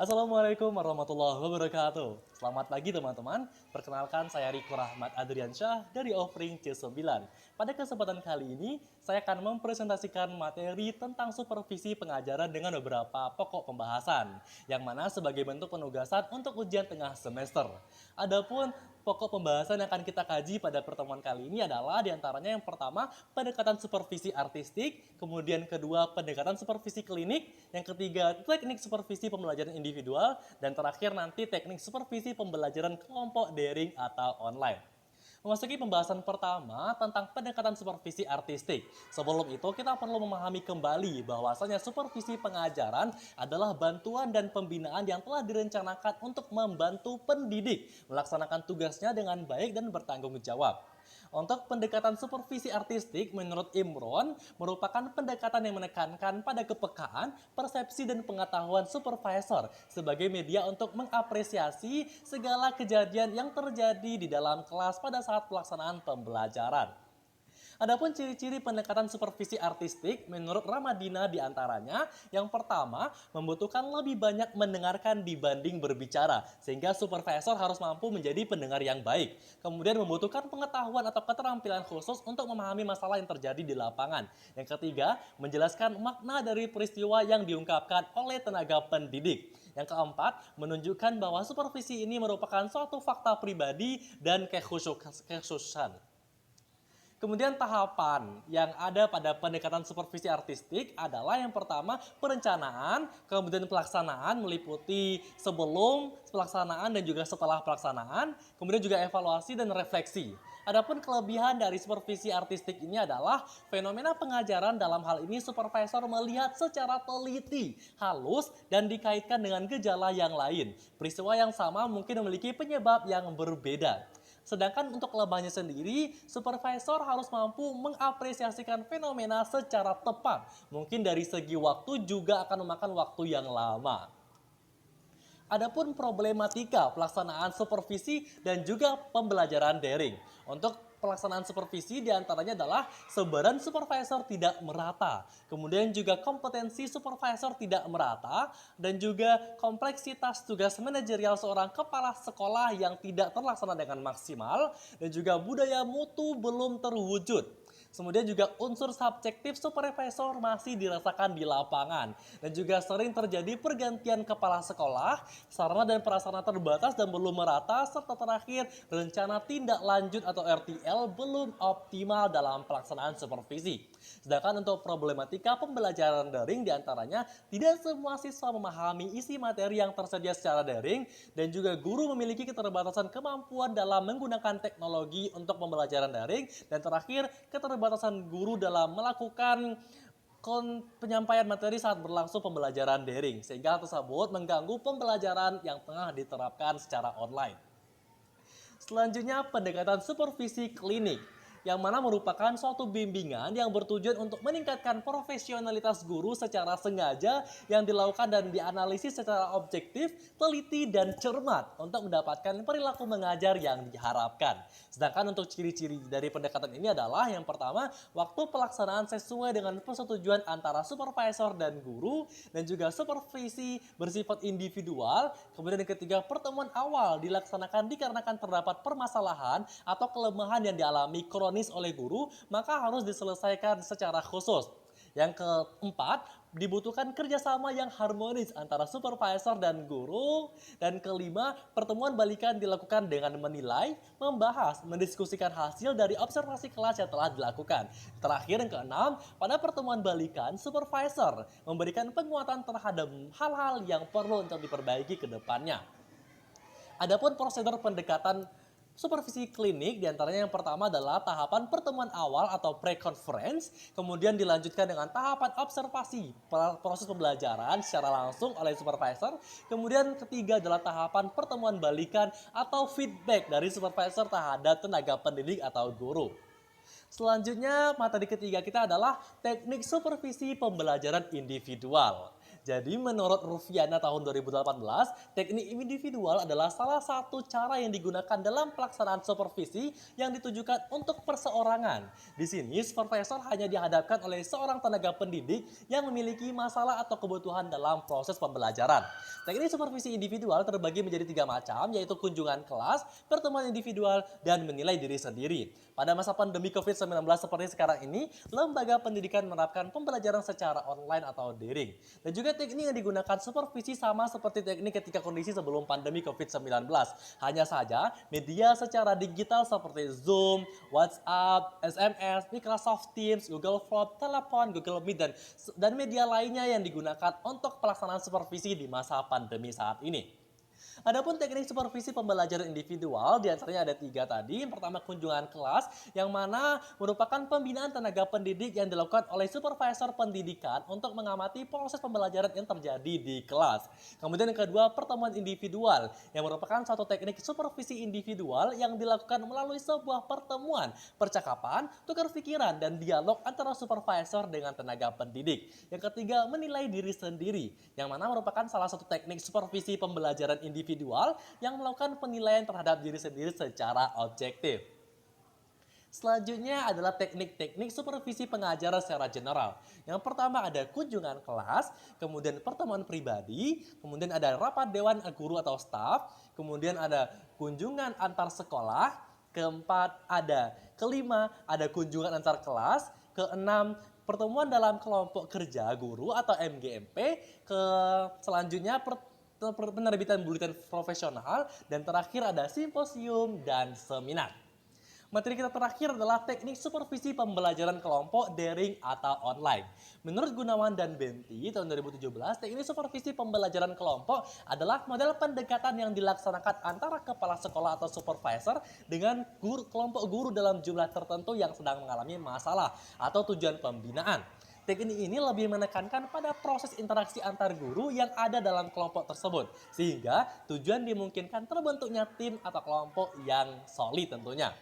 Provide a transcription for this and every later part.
Assalamualaikum warahmatullahi wabarakatuh. Selamat pagi teman-teman. Perkenalkan saya Riko Rahmat Adriansyah dari Offering C9. Pada kesempatan kali ini, saya akan mempresentasikan materi tentang supervisi pengajaran dengan beberapa pokok pembahasan, yang mana sebagai bentuk penugasan untuk ujian tengah semester. Adapun pokok pembahasan yang akan kita kaji pada pertemuan kali ini adalah diantaranya yang pertama pendekatan supervisi artistik, kemudian kedua pendekatan supervisi klinik, yang ketiga teknik supervisi pembelajaran individual, dan terakhir nanti teknik supervisi pembelajaran kelompok daring atau online. Memasuki pembahasan pertama tentang pendekatan supervisi artistik. Sebelum itu kita perlu memahami kembali bahwasanya supervisi pengajaran adalah bantuan dan pembinaan yang telah direncanakan untuk membantu pendidik melaksanakan tugasnya dengan baik dan bertanggung jawab. Untuk pendekatan supervisi artistik menurut Imron merupakan pendekatan yang menekankan pada kepekaan, persepsi dan pengetahuan supervisor sebagai media untuk mengapresiasi segala kejadian yang terjadi di dalam kelas pada saat pelaksanaan pembelajaran. Adapun ciri-ciri pendekatan supervisi artistik menurut Ramadina diantaranya, yang pertama membutuhkan lebih banyak mendengarkan dibanding berbicara, sehingga supervisor harus mampu menjadi pendengar yang baik. Kemudian membutuhkan pengetahuan atau keterampilan khusus untuk memahami masalah yang terjadi di lapangan. Yang ketiga, menjelaskan makna dari peristiwa yang diungkapkan oleh tenaga pendidik. Yang keempat, menunjukkan bahwa supervisi ini merupakan suatu fakta pribadi dan kekhususan. Kemudian tahapan yang ada pada pendekatan supervisi artistik adalah yang pertama perencanaan, kemudian pelaksanaan meliputi sebelum pelaksanaan dan juga setelah pelaksanaan, kemudian juga evaluasi dan refleksi. Adapun kelebihan dari supervisi artistik ini adalah fenomena pengajaran dalam hal ini supervisor melihat secara teliti, halus, dan dikaitkan dengan gejala yang lain. Peristiwa yang sama mungkin memiliki penyebab yang berbeda. Sedangkan untuk kelemahannya sendiri, supervisor harus mampu mengapresiasikan fenomena secara tepat. Mungkin dari segi waktu juga akan memakan waktu yang lama. Adapun problematika pelaksanaan supervisi dan juga pembelajaran daring. Untuk pelaksanaan supervisi diantaranya adalah sebaran supervisor tidak merata, kemudian juga kompetensi supervisor tidak merata, dan juga kompleksitas tugas manajerial seorang kepala sekolah yang tidak terlaksana dengan maksimal, dan juga budaya mutu belum terwujud. Kemudian juga unsur subjektif supervisor masih dirasakan di lapangan. Dan juga sering terjadi pergantian kepala sekolah, sarana dan prasarana terbatas dan belum merata, serta terakhir rencana tindak lanjut atau RTL belum optimal dalam pelaksanaan supervisi. Sedangkan untuk problematika pembelajaran daring diantaranya tidak semua siswa memahami isi materi yang tersedia secara daring, dan juga guru memiliki keterbatasan kemampuan dalam menggunakan teknologi untuk pembelajaran daring, dan terakhir keterbatasan guru dalam melakukan penyampaian materi saat berlangsung pembelajaran daring, sehingga hal tersebut mengganggu pembelajaran yang tengah diterapkan secara online. Selanjutnya pendekatan supervisi klinik, yang mana merupakan suatu bimbingan yang bertujuan untuk meningkatkan profesionalitas guru secara sengaja yang dilakukan dan dianalisis secara objektif, teliti, dan cermat untuk mendapatkan perilaku mengajar yang diharapkan. Sedangkan untuk ciri-ciri dari pendekatan ini adalah yang pertama, waktu pelaksanaan sesuai dengan persetujuan antara supervisor dan guru, dan juga supervisi bersifat individual. Kemudian yang ketiga, pertemuan awal dilaksanakan dikarenakan terdapat permasalahan atau kelemahan yang dialami oleh guru, maka harus diselesaikan secara khusus. Yang keempat, dibutuhkan kerjasama yang harmonis antara supervisor dan guru. Dan kelima, pertemuan balikan dilakukan dengan menilai, membahas, mendiskusikan hasil dari observasi kelas yang telah dilakukan. Terakhir yang keenam, pada pertemuan balikan, supervisor memberikan penguatan terhadap hal-hal yang perlu untuk diperbaiki ke depannya. Adapun prosedur pendekatan supervisi klinik diantaranya yang pertama adalah tahapan pertemuan awal atau pre-conference, kemudian dilanjutkan dengan tahapan observasi proses pembelajaran secara langsung oleh supervisor, kemudian ketiga adalah tahapan pertemuan balikan atau feedback dari supervisor terhadap tenaga pendidik atau guru. Selanjutnya materi ketiga kita adalah teknik supervisi pembelajaran individual. Jadi menurut Rufiana tahun 2018, teknik individual adalah salah satu cara yang digunakan dalam pelaksanaan supervisi yang ditujukan untuk perseorangan. Di sini, supervisor hanya dihadapkan oleh seorang tenaga pendidik yang memiliki masalah atau kebutuhan dalam proses pembelajaran. Teknik supervisi individual terbagi menjadi 3 macam, yaitu kunjungan kelas, pertemuan individual, dan menilai diri sendiri. Pada masa pandemi COVID-19 seperti sekarang ini, lembaga pendidikan menerapkan pembelajaran secara online atau daring. Dan juga teknik yang digunakan supervisi sama seperti teknik ketika kondisi sebelum pandemi COVID-19. Hanya saja, media secara digital seperti Zoom, WhatsApp, SMS, Microsoft Teams, Google Form, telepon, Google Meet, dan media lainnya yang digunakan untuk pelaksanaan supervisi di masa pandemi saat ini. Adapun teknik supervisi pembelajaran individual diantaranya ada 3 tadi. Yang pertama kunjungan kelas yang mana merupakan pembinaan tenaga pendidik yang dilakukan oleh supervisor pendidikan untuk mengamati proses pembelajaran yang terjadi di kelas. Kemudian yang kedua pertemuan individual yang merupakan suatu teknik supervisi individual yang dilakukan melalui sebuah pertemuan, percakapan, tukar pikiran, dan dialog antara supervisor dengan tenaga pendidik. Yang ketiga menilai diri sendiri yang mana merupakan salah satu teknik supervisi pembelajaran individual yang melakukan penilaian terhadap diri sendiri secara objektif. Selanjutnya adalah teknik-teknik supervisi pengajaran secara general. Yang pertama ada kunjungan kelas, kemudian pertemuan pribadi, kemudian ada rapat dewan guru atau staf, kemudian ada kunjungan antar sekolah, kelima ada kunjungan antar kelas, keenam pertemuan dalam kelompok kerja guru atau MGMP, selanjutnya penerbitan buletin profesional, dan terakhir ada simposium dan seminar. Materi kita terakhir adalah teknik supervisi pembelajaran kelompok daring atau online. Menurut Gunawan dan Benti tahun 2017, teknik supervisi pembelajaran kelompok adalah model pendekatan yang dilaksanakan antara kepala sekolah atau supervisor dengan kelompok guru dalam jumlah tertentu yang sedang mengalami masalah atau tujuan pembinaan. Teknik ini lebih menekankan pada proses interaksi antar guru yang ada dalam kelompok tersebut, sehingga tujuan dimungkinkan terbentuknya tim atau kelompok yang solid tentunya.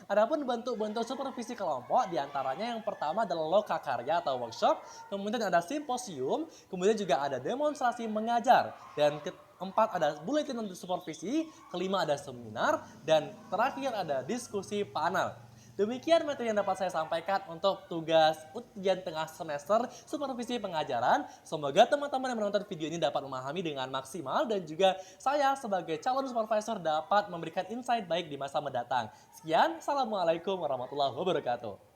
Adapun bentuk-bentuk supervisi kelompok diantaranya yang pertama adalah lokakarya atau workshop, kemudian ada simposium, kemudian juga ada demonstrasi mengajar, dan keempat ada buletin untuk supervisi, kelima ada seminar, dan terakhir ada diskusi panel. Demikian materi yang dapat saya sampaikan untuk tugas ujian tengah semester supervisi pengajaran. Semoga teman-teman yang menonton video ini dapat memahami dengan maksimal dan juga saya sebagai calon supervisor dapat memberikan insight baik di masa mendatang. Sekian, Assalamualaikum warahmatullahi wabarakatuh.